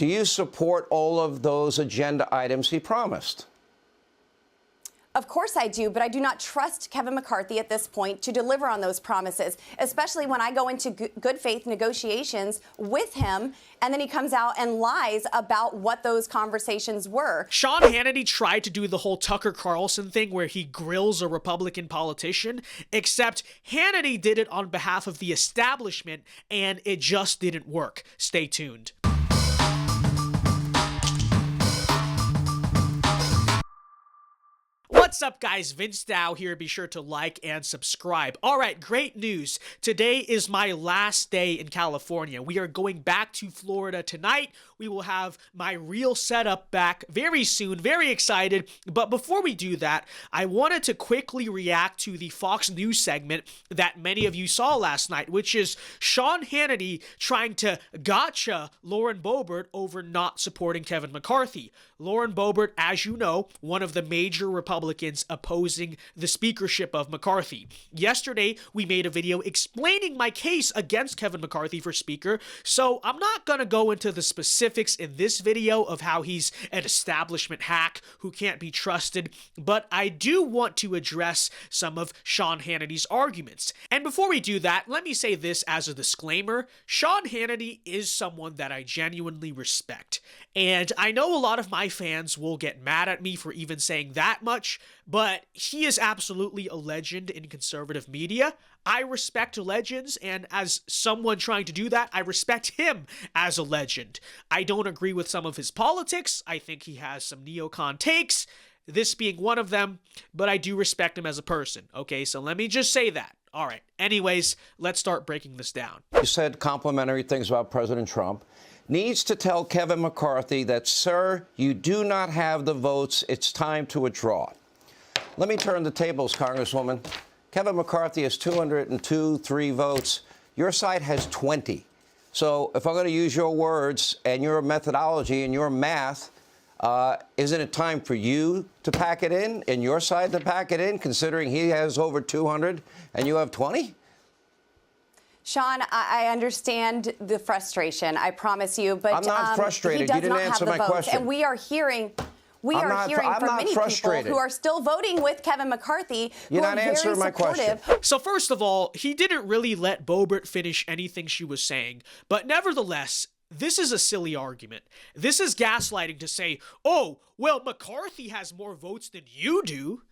Do you support all of those agenda items he promised? Of course I do, but I do not trust Kevin McCarthy at this point to deliver on those promises, especially when I go into good faith negotiations with him and then he comes out and lies about what those conversations were. Sean Hannity tried to do the whole Tucker Carlson thing where he grills a Republican politician, except Hannity did it on behalf of the establishment and it just didn't work. Stay tuned. What's up, guys? VinceDao here. Be sure to like and subscribe. All right, great news. Today is my last day in California. We are going back to Florida tonight. We will have my real setup back very soon. Very excited. But before we do that, I wanted to quickly react to the Fox News segment that many of you saw last night, which is Sean Hannity trying to gotcha Lauren Boebert over not supporting Kevin McCarthy. Lauren Boebert, as you know, one of the major Republicans opposing the speakership of McCarthy. Yesterday, we made a video explaining my case against Kevin McCarthy for speaker, so I'm not going to go into the specifics in this video of how he's an establishment hack who can't be trusted, but I do want to address some of Sean Hannity's arguments. And before we do that, let me say this as a disclaimer. Sean Hannity is someone that I genuinely respect, and I know a lot of my fans will get mad at me for even saying that much, but he is absolutely a legend in conservative media. I respect legends, and as someone trying to do that, I respect him as a legend. I don't agree with some of his politics. I think he has some neocon takes, this being one of them, but I do respect him as a person. Okay, so let me just say that. All right, anyways, let's start breaking this down. You said complimentary things about President Trump. Needs to tell Kevin McCarthy that, sir, you do not have the votes. It's time to withdraw. Let me turn the tables, Congresswoman. Kevin McCarthy has 203 votes. Your side has 20. So if I'm going to use your words and your methodology and your math, isn't it time for you to pack it in and your side to pack it in, considering he has over 200 and you have 20? Sean, I understand the frustration, I promise you, but I'm not frustrated. He You does didn't not answer have the my votes, question. and we are hearing from many people who are still voting with Kevin McCarthy who are very supportive. You're not answering my question. So first of all, he didn't really let Boebert finish anything she was saying, but nevertheless, this is a silly argument. This is gaslighting to say, oh, well, McCarthy has more votes than you do.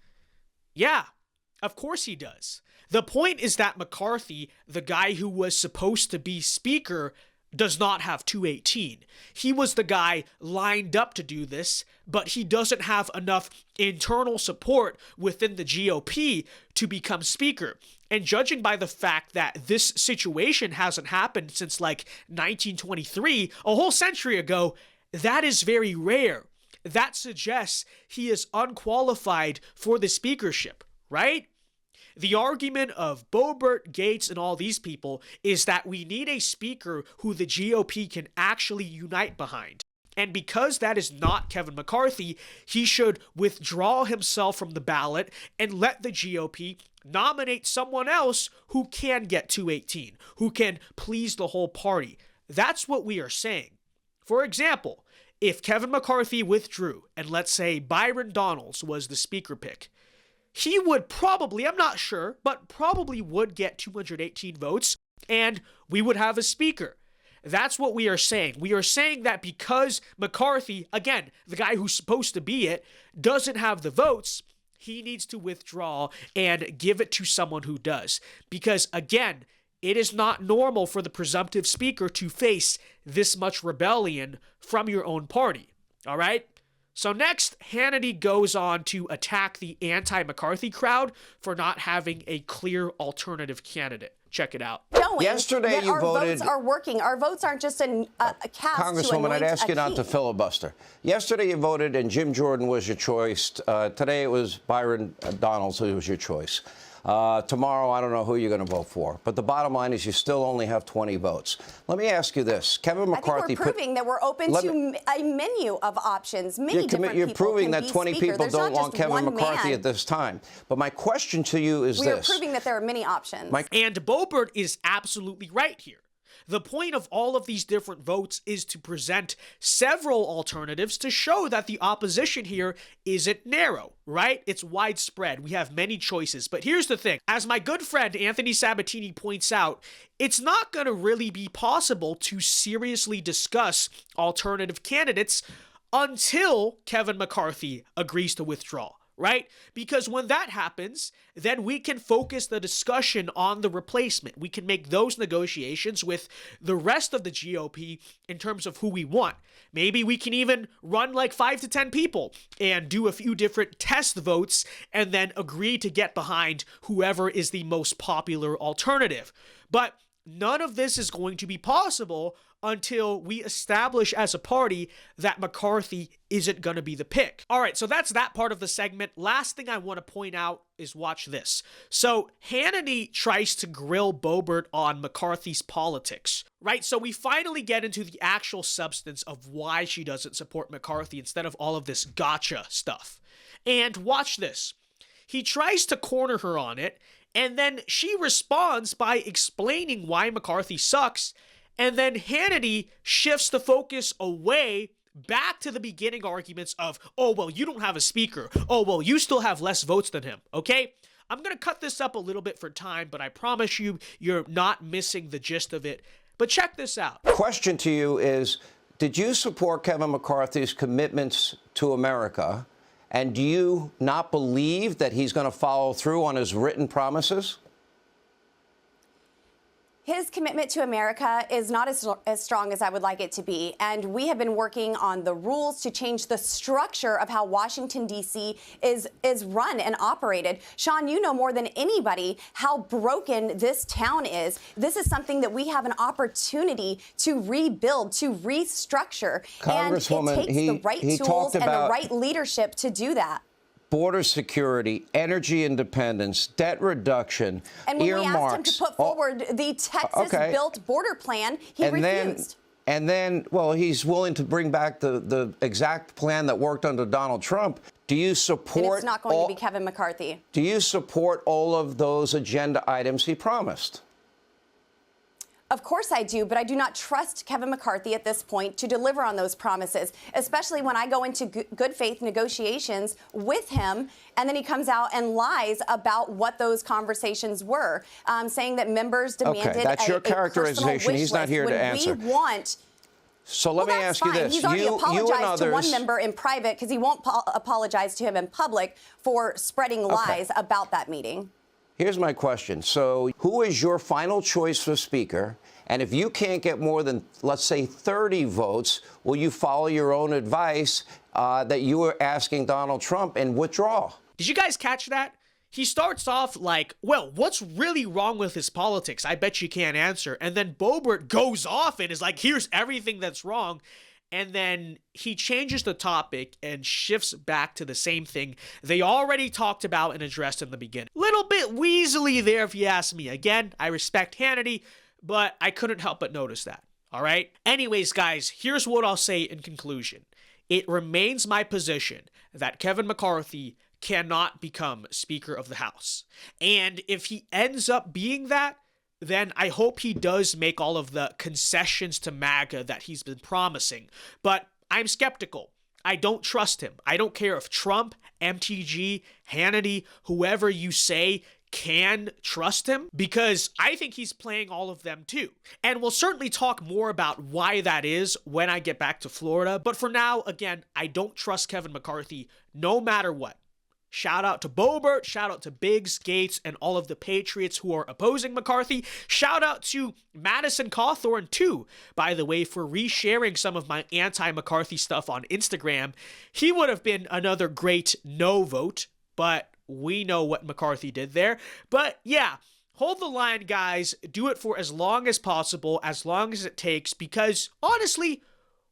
Yeah, of course he does. The point is that McCarthy, the guy who was supposed to be speaker, does not have 218. He was the guy lined up to do this, but he doesn't have enough internal support within the GOP to become speaker. And judging by the fact that this situation hasn't happened since like 1923, a whole century ago, that is very rare. That suggests he is unqualified for the speakership, right? The argument of Boebert, Gates, and all these people is that we need a speaker who the GOP can actually unite behind. And because that is not Kevin McCarthy, he should withdraw himself from the ballot and let the GOP nominate someone else who can get 218, who can please the whole party. That's what we are saying. For example, if Kevin McCarthy withdrew and let's say Byron Donalds was the speaker pick, he would probably, I'm not sure, but probably would get 218 votes, and we would have a speaker. That's what we are saying. We are saying that because McCarthy, again, the guy who's supposed to be it, doesn't have the votes, he needs to withdraw and give it to someone who does. Because, again, it is not normal for the presumptive speaker to face this much rebellion from your own party. All right? So next, Hannity goes on to attack the anti-McCarthy crowd for not having a clear alternative candidate. Check it out. Yesterday you voted. Our votes are working. Our votes aren't just a cast. Congresswoman, I'd ask you not to filibuster. Yesterday you voted and Jim Jordan was your choice. Today it was Byron Donalds who was your choice. Tomorrow, I don't know who you're going to vote for. But the bottom line is you still only have 20 votes. Let me ask you this. Kevin McCarthy... I think we're proving that we're open to a menu of options. Many different people. You're proving that 20 people don't want Kevin McCarthy man. at this time. But my question to you is this. We are proving that there are many options. And Boebert is absolutely right here. The point of all of these different votes is to present several alternatives to show that the opposition here isn't narrow, right? It's widespread. We have many choices. But here's the thing. As my good friend Anthony Sabatini points out, it's not going to really be possible to seriously discuss alternative candidates until Kevin McCarthy agrees to withdraw, right? Because when that happens, then we can focus the discussion on the replacement. We can make those negotiations with the rest of the GOP in terms of who we want. Maybe we can even run like 5 to 10 people and do a few different test votes and then agree to get behind whoever is the most popular alternative. But none of this is going to be possible until we establish as a party that McCarthy isn't going to be the pick. All right, so that's that part of the segment. Last thing I want to point out is watch this. So Hannity tries to grill Boebert on McCarthy's politics, right? So we finally get into the actual substance of why she doesn't support McCarthy instead of all of this gotcha stuff. And watch this. He tries to corner her on it, and then she responds by explaining why McCarthy sucks. And then Hannity shifts the focus away back to the beginning arguments of, oh, well, you don't have a speaker. Oh, well, you still have less votes than him, okay? I'm going to cut this up a little bit for time, but I promise you, you're not missing the gist of it. But check this out. Question to you is, did you support Kevin McCarthy's commitments to America? And do you not believe that he's going to follow through on his written promises? His commitment to America is not as strong as I would like it to be. And we have been working on the rules to change the structure of how Washington, D.C. is run and operated. Sean, you know more than anybody how broken this town is. This is something that we have an opportunity to rebuild, to restructure. Congresswoman, and it takes the right tools and the right leadership to do that. Border security, energy independence, debt reduction, and when earmarks. we asked him to put forward the Texas-built border plan, he refused. And then, well, he's willing to bring back the exact plan that worked under Donald Trump. Do you support? And it's not going to be Kevin McCarthy. Do you support all of those agenda items he promised? Of course I do, but I do not trust Kevin McCarthy at this point to deliver on those promises, especially when I go into good faith negotiations with him, and then he comes out and lies about what those conversations were, saying that members demanded that's your characterization. He's not here to answer. We want. So let me ask you this. He's already apologized to one others... member in private because he won't apologize to him in public for spreading lies about that meeting. Here's my question. So who is your final choice for Speaker? And if you can't get more than, let's say, 30 votes, will you follow your own advice that you were asking Donald Trump and withdraw? Did you guys catch that? He starts off like, well, what's really wrong with his politics? I bet you can't answer. And then Boebert goes off and is like, here's everything that's wrong. And then he changes the topic and shifts back to the same thing they already talked about and addressed in the beginning. Little bit weaselly there, if you ask me. Again, I respect Hannity, but I couldn't help but notice that. All right? Anyways, guys, here's what I'll say in conclusion. It remains my position that Kevin McCarthy cannot become Speaker of the House. And if he ends up being that, then I hope he does make all of the concessions to MAGA that he's been promising. But I'm skeptical. I don't trust him. I don't care if Trump, MTG, Hannity, whoever you say can trust him, because I think he's playing all of them too. And we'll certainly talk more about why that is when I get back to Florida. But for now, again, I don't trust Kevin McCarthy no matter what. Shout out to Boebert, shout out to Biggs, Gates, and all of the Patriots who are opposing McCarthy. Shout out to Madison Cawthorn, too, by the way, for resharing some of my anti-McCarthy stuff on Instagram. He would have been another great no vote, but we know what McCarthy did there. But yeah, hold the line, guys. Do it for as long as possible, as long as it takes, because honestly,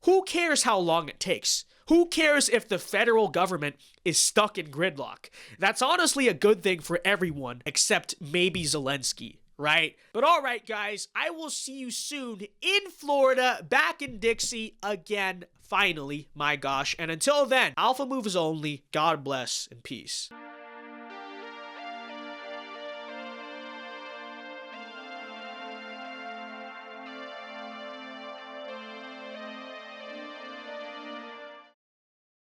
who cares how long it takes? Who cares if the federal government is stuck in gridlock? That's honestly a good thing for everyone except maybe Zelensky, right? But all right, guys, I will see you soon in Florida, back in Dixie again, finally, my gosh. And until then, Alpha Moves only, God bless, and peace.